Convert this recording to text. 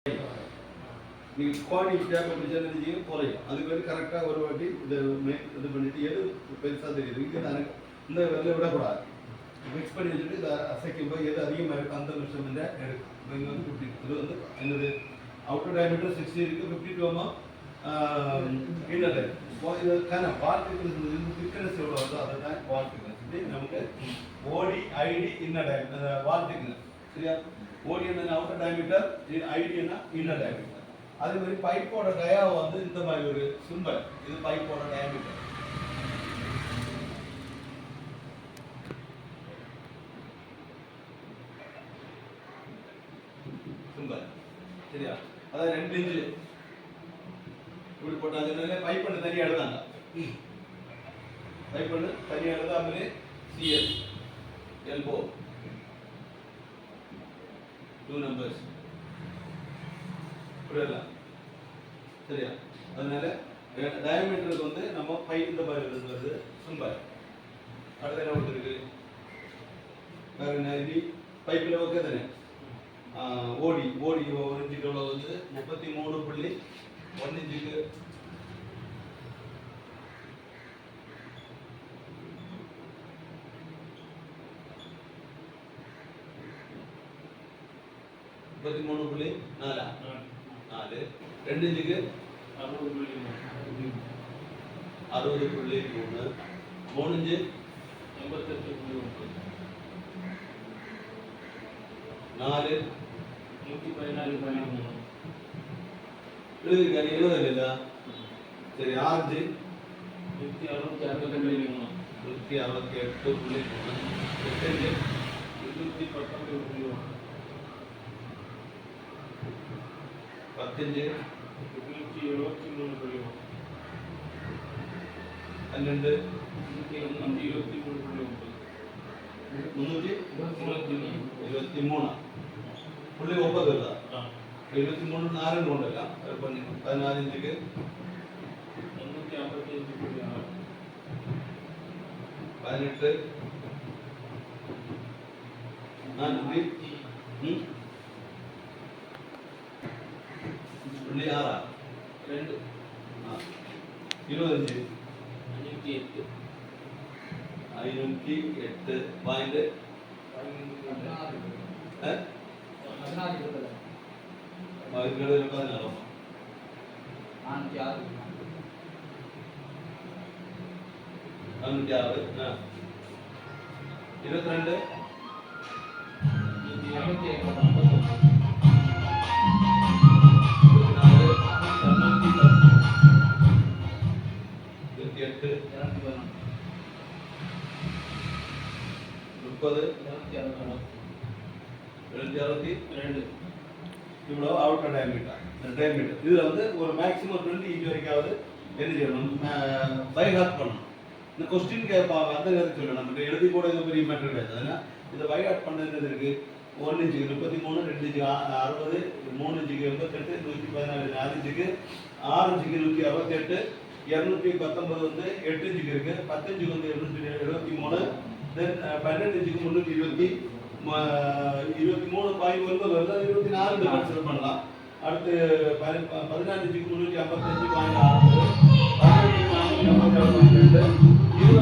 நீங்கள் quality tape அப்படி குறையும். அதுக்கு வந்து கரெக்டாக ஒரு வாட்டி இது பண்ணிட்டு எது பெருசாக தெரியுது இது நான் இந்த வெளில விடக்கூடாது. மிக்ஸ் பண்ணி வச்சுட்டு இதை அசைக்கும் போது எது அதிகமாக இருக்குது அந்த நிமிஷம் எடுக்கும். இப்போ இங்கே வந்து 50 இது வந்து என்னது அவுட்டர் டயமீட்டர் 60 இருக்குது, 52 இன்னர் டைம். இதுக்கான வால் திக்னஸ் திக்னஸ் எவ்வளோ வருதோ அதை தான் வால் திக்னஸ். இது நமக்கு OD ID inner time wall thickness சரியா. ஓடி என்ன அவுட்டர் டயமீட்டர், ஐடி என்ன இன்னர் டயமீட்டர். அதே மாதிரி பைப்போட டயா வந்து இந்த மாதிரி ஒரு சிம்பல், இது பைப்போட டயாமீட்டர். சிம்பல் சரியா. அதாவது 2 இன்ச்சு இப்படி போட்டாங்க. பைப் பண்ணு தனியாக எழுதாங்க, பைப் பண்ணு தனியாக எழுதாமலே சிஎஸ் எல்போ 2 நம்பர்ஸ் புரியலாம் சரியா. அதனால டயாமீட்டருக்கு வந்து நம்ம பைப் இந்த மாதிரி எழுதுறது சிம்பல். அடுத்த என்ன கொடுத்துருக்கு பைப்பில் ஓகே தானே. ஓடி ஓடி 1 இன்ச்சுக்கு எவ்வளோ வந்து 33.1 இன்ச்சுக்கு 33.4 2 இன்ச்சுக்கு 60.3 3 இன்ச்சு 88.9 4 114.3 எழுதிருக்காரு 70 இல்லையா சரி. 6 இன்ச்சு 168.3 168.3 8 இன்ச்சு 219.1 10 இன்ச்சு 273.1 12 323.9 வருதா 23 4 கொண்டല്ല 14 இன்ச்சுக்கு 355.6 18 6 2 20 இன்ச்சு 508 பாயிண்ட் 22 இவ்வளவு அவுட்டர் டயாமீட்டர். இதுல வந்து ஒரு மேக்ஸிமம் 20 இன்ச் வரைக்காவது என்ன செய்யணும் பை ஹார்ட் பண்ணணும். இந்த கொஸ்டின் கேட்பாங்க அந்த கருத்து சொல்லணும். நம்ம எழுதி கூட இது பெரிய மேட்டர் கிடையாது. அதனால் இதை பை ஹார்ட் பண்ணுறது இருக்கு. 1 இன்ச்சுக்கு 33 2 இன்ச்சுக்கு 60 3 இன்ச்சுக்கு 88 114 4 இன்ச்சுக்கு 6 இன்ச்சுக்கு 168 219 வந்து 8 இன்ச்சுக்கு இருக்கு. 10 இன்ச்சுக்கு வந்து 273 தென் 12 இன்ச்சுக்கு 320 23.9 வருது. 24 கன்சிடர் பண்ணலாம். அடுத்து 14 இன்ச்சுக்கு 355.6 18 456